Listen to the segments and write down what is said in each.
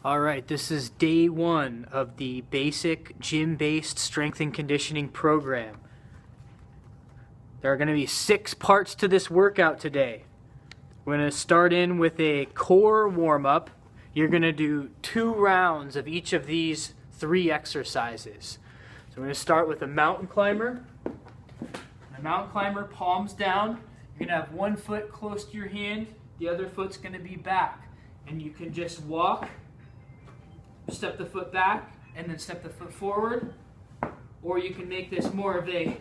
All right, this is day one of the basic gym-based strength and conditioning program. There are going to be 6 parts to this workout today. We're going to start in with a core warm-up. You're going to do 2 rounds of each of these 3 exercises. So we're going to start with a mountain climber. A mountain climber, palms down. You're going to have one foot close to your hand, the other foot's going to be back. And you can just walk, step the foot back, and then step the foot forward. Or you can make this more of a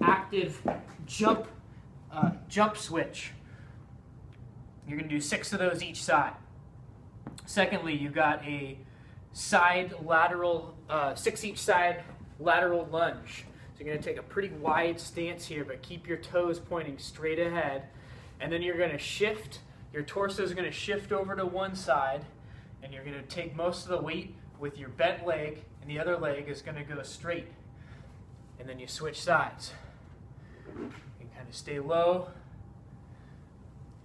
active jump switch. You're going to do 6 of those each side. Secondly, you've got a side lateral, 6 each side lateral lunge. So you're going to take a pretty wide stance here, but keep your toes pointing straight ahead. And then you're going to shift, your torso is going to shift over to one side, and you're going to take most of the weight with your bent leg, and the other leg is going to go straight. And then you switch sides. You can kind of stay low.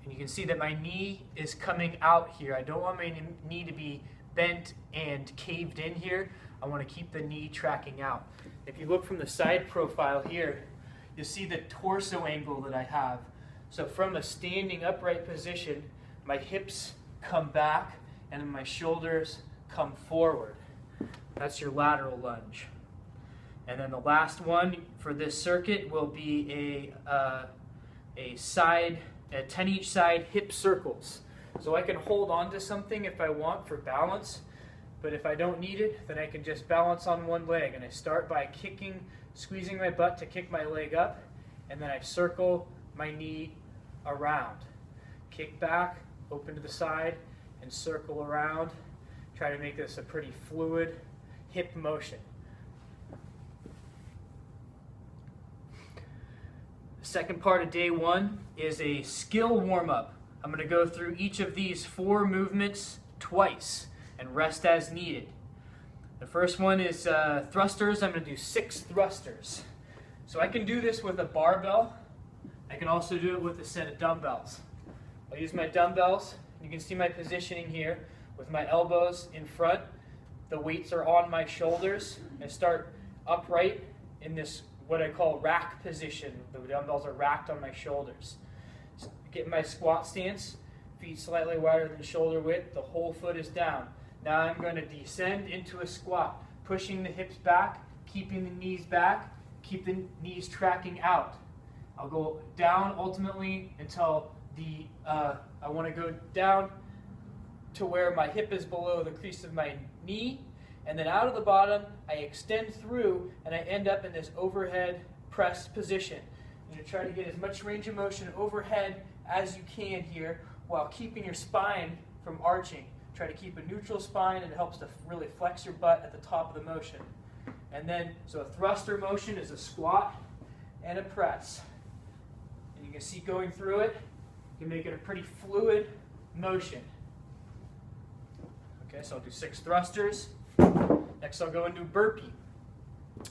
And you can see that my knee is coming out here. I don't want my knee to be bent and caved in here. I want to keep the knee tracking out. If you look from the side profile here, you'll see the torso angle that I have. So from a standing upright position, my hips come back and then my shoulders come forward. That's your lateral lunge. And then the last one for this circuit will be a 10 each side hip circles. So I can hold on to something if I want for balance, but if I don't need it, then I can just balance on one leg. And I start by squeezing my butt to kick my leg up, and then I circle my knee around. Kick back, open to the side, and circle around. Try to make this a pretty fluid hip motion. The second part of day one is a skill warm-up. I'm going to go through each of these 4 movements twice and rest as needed. The first one is thrusters. I'm going to do 6 thrusters. So I can do this with a barbell. I can also do it with a set of dumbbells. I'll use my dumbbells. You can see my positioning here with my elbows in front. The weights are on my shoulders. I start upright in this what I call rack position. The dumbbells are racked on my shoulders. So get my squat stance, feet slightly wider than shoulder width, the whole foot is down. Now I'm going to descend into a squat, pushing the hips back, keeping the knees back, keep the knees tracking out. I'll go down ultimately until I want to go down to where my hip is below the crease of my knee, and then out of the bottom I extend through and I end up in this overhead press position. You're going to try to get as much range of motion overhead as you can here while keeping your spine from arching. Try to keep a neutral spine, and it helps to really flex your butt at the top of the motion. And then, so a thruster motion is a squat and a press. And you can see going through it, you can make it a pretty fluid motion. Okay, so I'll do 6 thrusters. Next I'll go into burpee.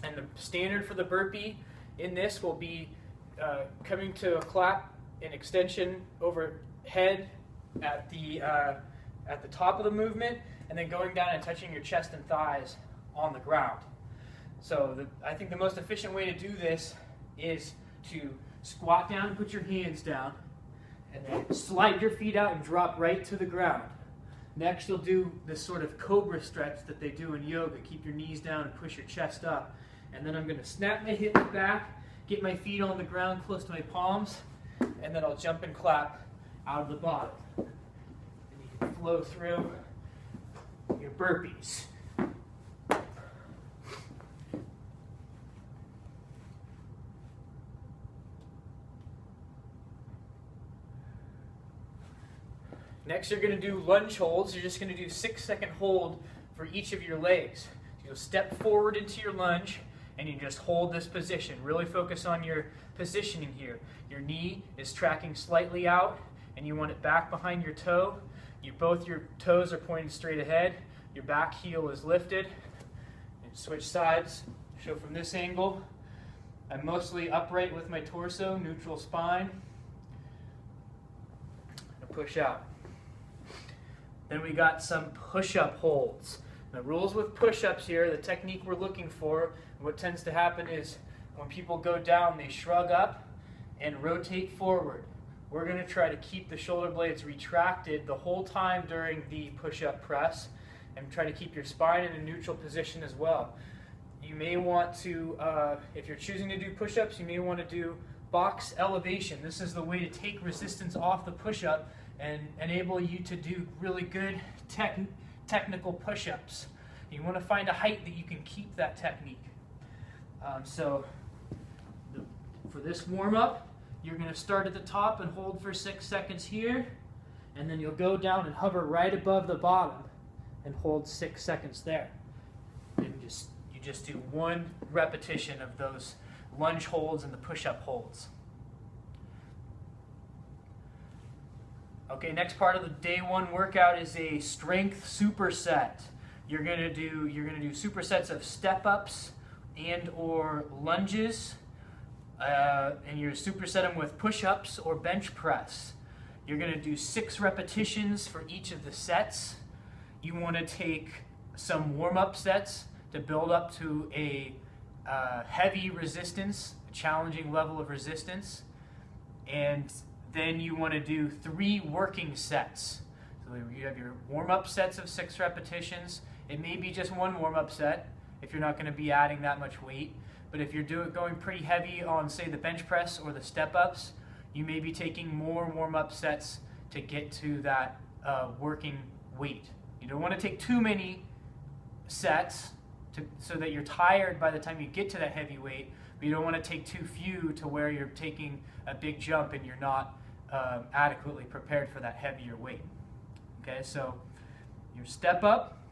And the standard for the burpee in this will be coming to a clap and extension overhead at the top of the movement, and then going down and touching your chest and thighs on the ground. So I think the most efficient way to do this is to squat down and put your hands down, and then slide your feet out and drop right to the ground. Next you'll do this sort of cobra stretch that they do in yoga. Keep your knees down and push your chest up. And then I'm going to snap my hips back, get my feet on the ground close to my palms, and then I'll jump and clap out of the bottom. And you can flow through your burpees. Next you're going to do lunge holds. You're just going to do 6-second hold for each of your legs. You'll step forward into your lunge and you just hold this position. Really focus on your positioning here. Your knee is tracking slightly out and you want it back behind your toe. Both your toes are pointing straight ahead. Your back heel is lifted. And switch sides. Show from this angle. I'm mostly upright with my torso, neutral spine. And push out. Then we got some push-up holds. The rules with push-ups here, the technique we're looking for, what tends to happen is when people go down, they shrug up and rotate forward. We're going to try to keep the shoulder blades retracted the whole time during the push-up press, and try to keep your spine in a neutral position as well. You may want to, if you're choosing to do push-ups, you may want to do box elevation. This is the way to take resistance off the push-up and enable you to do really good technical push-ups. You want to find a height that you can keep that technique. For this warm-up, you're going to start at the top and hold for 6 seconds here, and then you'll go down and hover right above the bottom and hold 6 seconds there. And you just do 1 repetition of those lunge holds and the push-up holds. Okay, next part of the day 1 workout is a strength superset. You're gonna do supersets of step-ups and or lunges, and you're superset them with push-ups or bench press. You're gonna do 6 repetitions for each of the sets. You want to take some warm-up sets to build up to a heavy resistance, a challenging level of resistance, and then you want to do 3 working sets. So you have your warm-up sets of 6 repetitions. It may be just 1 warm-up set if you're not going to be adding that much weight, but if you're going pretty heavy on, say, the bench press or the step-ups, you may be taking more warm-up sets to get to that working weight. You don't want to take too many sets so that you're tired by the time you get to that heavy weight, but you don't want to take too few to where you're taking a big jump and you're not adequately prepared for that heavier weight. Okay, so your step up,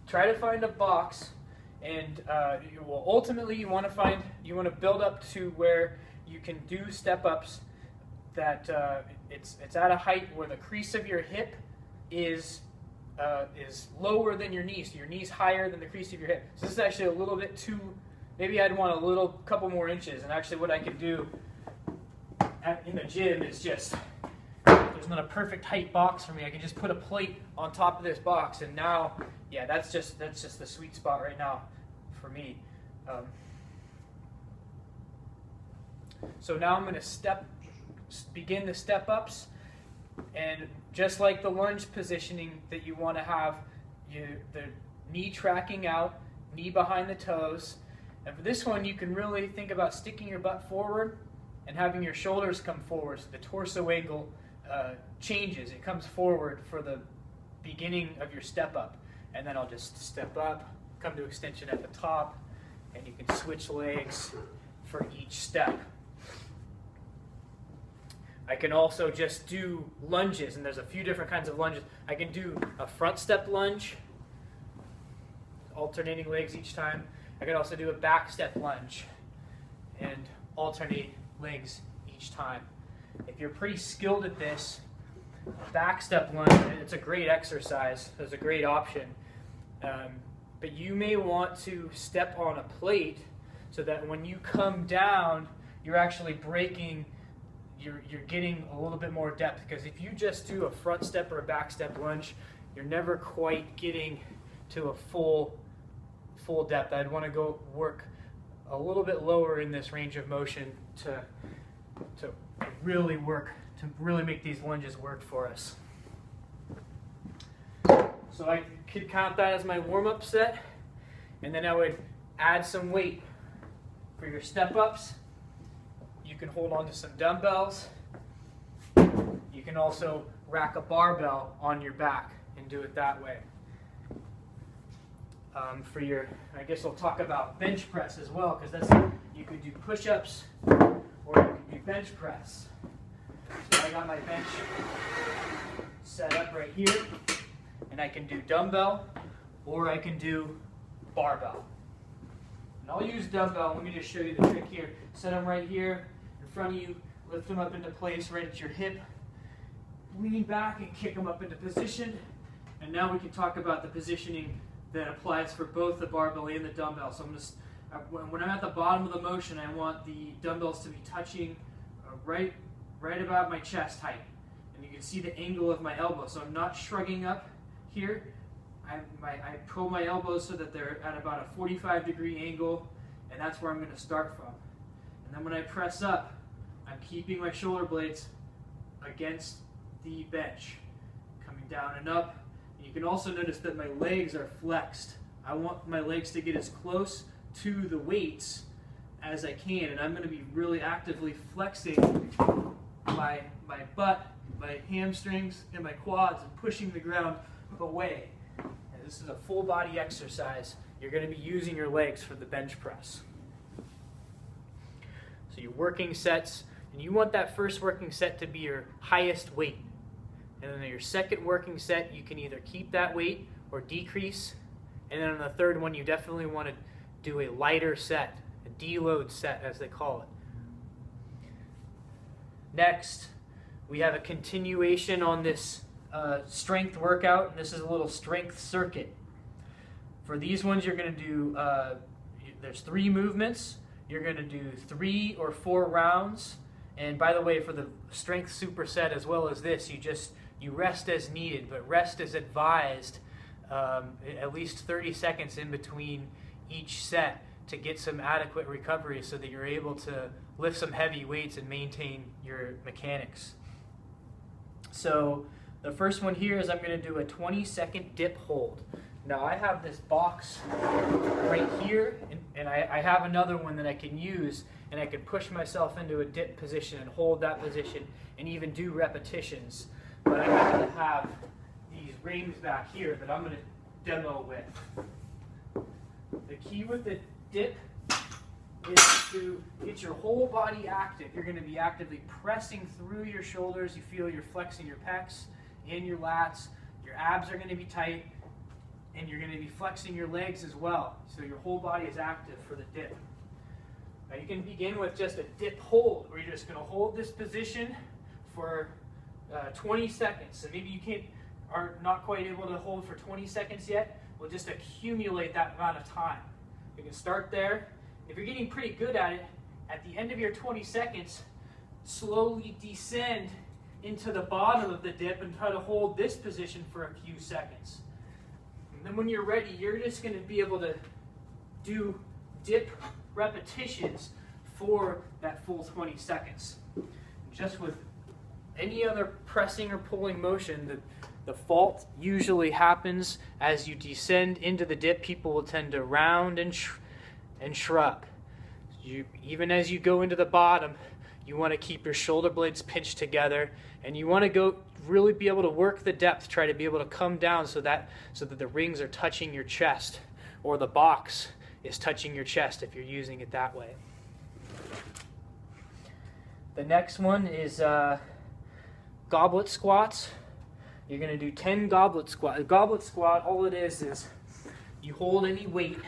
try to find a box, and ultimately you want to build up to where you can do step ups that it's at a height where the crease of your hip is lower than your knee, so your knee's higher than the crease of your hip. So this is actually a little bit too, maybe I'd want a couple more inches, and actually what I can do in the gym is just, there's not a perfect height box for me, I can just put a plate on top of this box, and now, yeah, that's just the sweet spot right now for me. So now I'm going to begin the step ups, and just like the lunge positioning that you want to have, the knee tracking out, knee behind the toes, and for this one you can really think about sticking your butt forward and having your shoulders come forward, so the torso angle changes. It comes forward for the beginning of your step up, and then I'll just step up, come to extension at the top, and you can switch legs for each step. I can also just do lunges, and there's a few different kinds of lunges. I can do a front step lunge, alternating legs each time. I can also do a back step lunge and alternate legs each time. If you're pretty skilled at this, back step lunge, it's a great exercise. It's a great option. But you may want to step on a plate so that when you come down, you're actually breaking, you're getting a little bit more depth, because if you just do a front step or a back step lunge, you're never quite getting to a full depth. I'd want to go work a little bit lower in this range of motion to really make these lunges work for us. So I could count that as my warm-up set, and then I would add some weight. For your step-ups, you can hold on to some dumbbells. You can also rack a barbell on your back and do it that way. I guess I'll talk about bench press as well, because you could do push-ups or you could do bench press. So I got my bench set up right here, and I can do dumbbell or I can do barbell. And I'll use dumbbell. Let me just show you the trick here. Set them right here in front of you, lift them up into place right at your hip, lean back and kick them up into position. And now we can talk about the positioning that applies for both the barbell and the dumbbell. So when I'm at the bottom of the motion, I want the dumbbells to be touching right about my chest height. And you can see the angle of my elbow. So I'm not shrugging up here. I pull my elbows so that they're at about a 45-degree angle, and that's where I'm going to start from. And then when I press up, I'm keeping my shoulder blades against the bench, coming down and up. And you can also notice that my legs are flexed. I want my legs to get as close to the weights as I can, and I'm going to be really actively flexing my butt, my hamstrings, and my quads, and pushing the ground away. And this is a full body exercise. You're going to be using your legs for the bench press. So your working sets, and you want that first working set to be your highest weight. And then your second working set, you can either keep that weight or decrease. And then on the third one, you definitely want to do a lighter set, a deload set as they call it. Next, we have a continuation on this strength workout, and this is a little strength circuit. For these ones, you're going to do, there's 3 movements. You're going to do 3 or 4 rounds. And by the way, for the strength superset as well as this, you rest as needed, but rest is advised at least 30 seconds in between each set to get some adequate recovery so that you're able to lift some heavy weights and maintain your mechanics. So the first one here is I'm going to do a 20-second dip hold. Now I have this box right here, and I have another one that I can use, and I can push myself into a dip position and hold that position and even do repetitions. But I happen to have these rings back here that I'm going to demo with. The key with the dip is to get your whole body active. You're going to be actively pressing through your shoulders. You feel you're flexing your pecs and your lats. Your abs are going to be tight, and you're going to be flexing your legs as well. So your whole body is active for the dip. Now you can begin with just a dip hold, where you're just going to hold this position for 20 seconds. So maybe you are not quite able to hold for 20 seconds yet. We'll just accumulate that amount of time. You can start there. If you're getting pretty good at it, at the end of your 20 seconds, slowly descend into the bottom of the dip and try to hold this position for a few seconds. And then when you're ready, you're just going to be able to do dip repetitions for that full 20 seconds. Just with any other pressing or pulling motion, the fault usually happens as you descend into the dip. People will tend to round and shrug. Even as you go into the bottom, you want to keep your shoulder blades pinched together, and you want to really be able to work the depth, try to be able to come down so that the rings are touching your chest, or the box is touching your chest if you're using it that way. The next one is goblet squats. You're going to do 10 goblet squats. A goblet squat, all it is you hold any weight.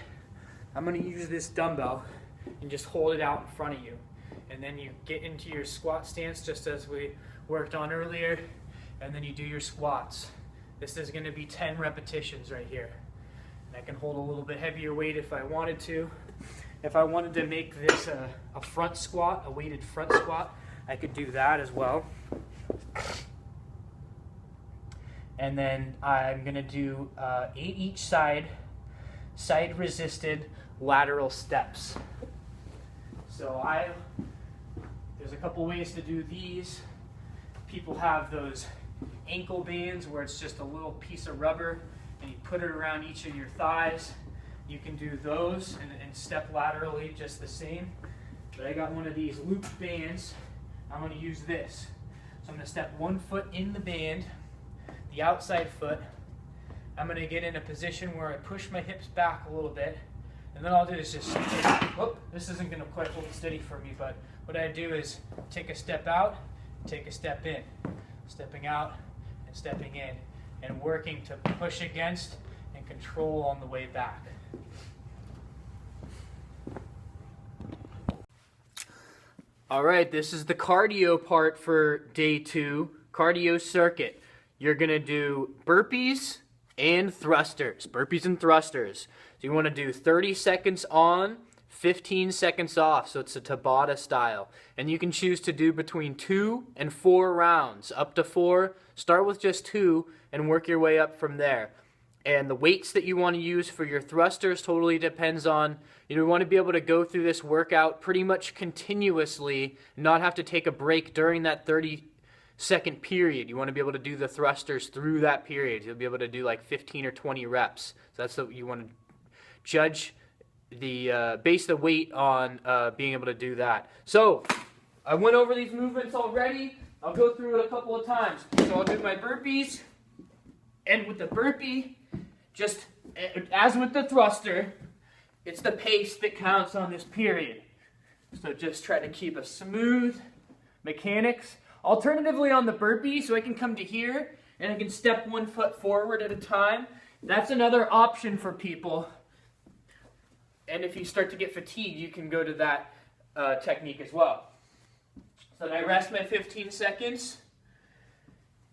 I'm going to use this dumbbell and just hold it out in front of you. And then you get into your squat stance just as we worked on earlier, and then you do your squats. This is going to be 10 repetitions right here. And I can hold a little bit heavier weight if I wanted to. If I wanted to make this a front squat, a weighted front squat, I could do that as well. And then I'm going to do 8 each side resisted lateral steps. So there's a couple ways to do these. People have those ankle bands where it's just a little piece of rubber and you put it around each of your thighs. You can do those and step laterally just the same. But I got one of these looped bands. I'm going to use this. So I'm going to step one foot in the band, the outside foot. I'm going to get in a position where I push my hips back a little bit, and then all I'll do is just, whoop, this isn't going to quite hold steady for me, but what I do is take a step out, take a step in, stepping out and stepping in, and working to push against and control on the way back. All right, this is the cardio part for day 2, cardio circuit. You're going to do burpees and thrusters. Burpees and thrusters. So you want to do 30 seconds on, 15 seconds off, so it's a Tabata style. And you can choose to do between 2 and 4 rounds, up to 4. Start with just 2 and work your way up from there. And the weights that you want to use for your thrusters totally depends on, you want to be able to go through this workout pretty much continuously, not have to take a break during that 30-second period. You want to be able to do the thrusters through that period. You'll be able to do like 15 or 20 reps. So that's what you want to judge base the weight on being able to do that. So I went over these movements already. I'll go through it a couple of times. So I'll do my burpees, and with the burpee, just as with the thruster, it's the pace that counts on this period. So just try to keep a smooth mechanics. Alternatively, on the burpee, so I can come to here and I can step 1 foot forward at a time. That's another option for people. And if you start to get fatigued, you can go to that technique as well. So then I rest my 15 seconds,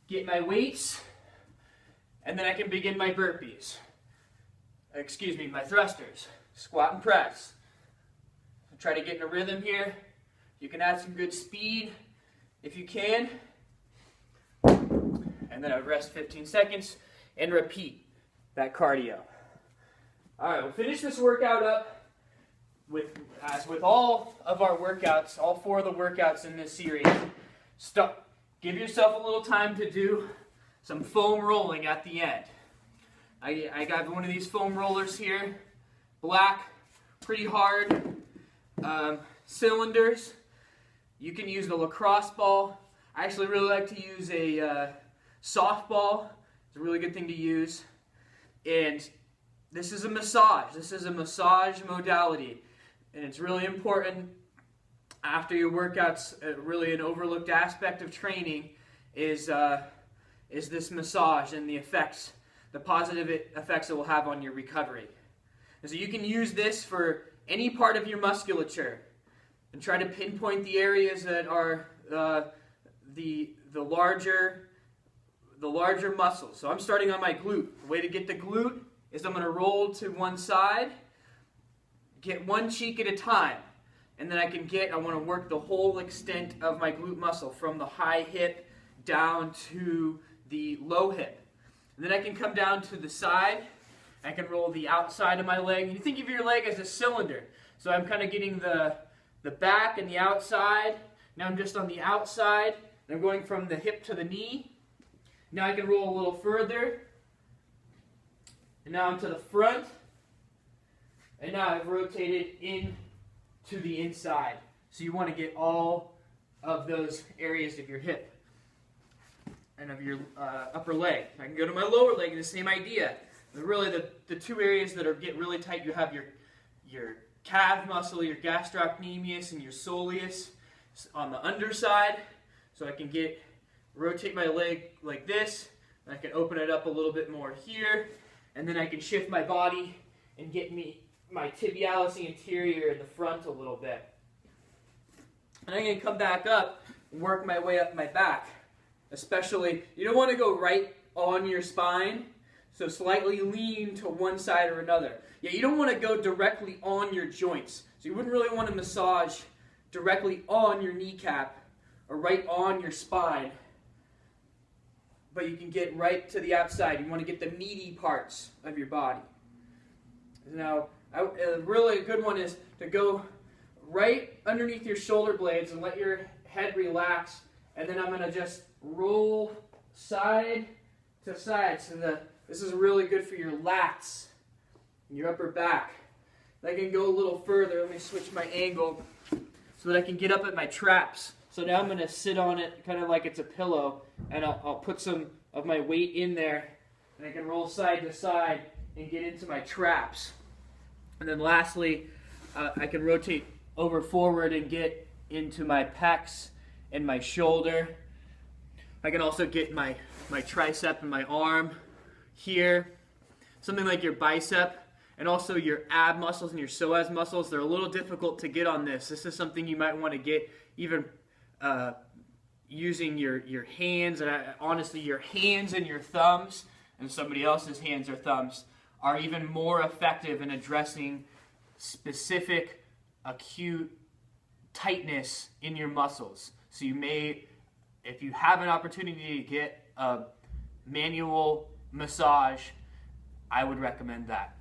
get my weights, and then I can begin my burpees. Excuse me, my thrusters. Squat and press. So try to get in a rhythm here. You can add some good speed if you can. And then I rest 15 seconds and repeat that cardio. Alright, we'll finish this workout up as with all of our workouts, all 4 of the workouts in this series. Give yourself a little time to do some foam rolling at the end. I got one of these foam rollers here, black, pretty hard cylinders. You can use the lacrosse ball. I actually really like to use a softball. It's a really good thing to use. And this is a massage. This is a massage modality. And it's really important after your workouts. Really an overlooked aspect of training is this massage and the effects, the positive effects it will have on your recovery. And so you can use this for any part of your musculature and try to pinpoint the areas that are the larger muscles. So I'm starting on my glute. The way to get the glute is I'm going to roll to one side, get one cheek at a time, and then I want to work the whole extent of my glute muscle from the high hip down to the low hip. And then I can come down to the side. I can roll the outside of my leg. And you think of your leg as a cylinder. So I'm kind of getting the back and the outside. Now I'm just on the outside. And I'm going from the hip to the knee. Now I can roll a little further. And now I'm to the front. And now I've rotated in to the inside. So you want to get all of those areas of your hip and of your upper leg. I can go to my lower leg, and the same idea. But really, the 2 areas that get really tight, you have your calf muscle, your gastrocnemius, and your soleus on the underside. So I can rotate my leg like this, and I can open it up a little bit more here, and then I can shift my body and get my tibialis anterior in the front a little bit. And I'm going to come back up and work my way up my back. Especially, you don't want to go right on your spine, so slightly lean to one side or another. Yeah, you don't want to go directly on your joints. So you wouldn't really want to massage directly on your kneecap or right on your spine. But you can get right to the outside. You want to get the meaty parts of your body. Now, really a good one is to go right underneath your shoulder blades and let your head relax. And then I'm going to just roll side to side. So this is really good for your lats and your upper back. I can go a little further. Let me switch my angle so that I can get up at my traps. So now I'm going to sit on it kind of like it's a pillow, and I'll put some of my weight in there, and I can roll side to side and get into my traps. And then lastly, I can rotate over forward and get into my pecs and my shoulder. I can also get my tricep and my arm here. Something like your bicep and also your ab muscles and your psoas muscles. They're a little difficult to get on this. This is something you might want to get even using your hands. And honestly, your hands and your thumbs and somebody else's hands or thumbs are even more effective in addressing specific acute tightness in your muscles. So you may, if you have an opportunity to get a manual massage, I would recommend that.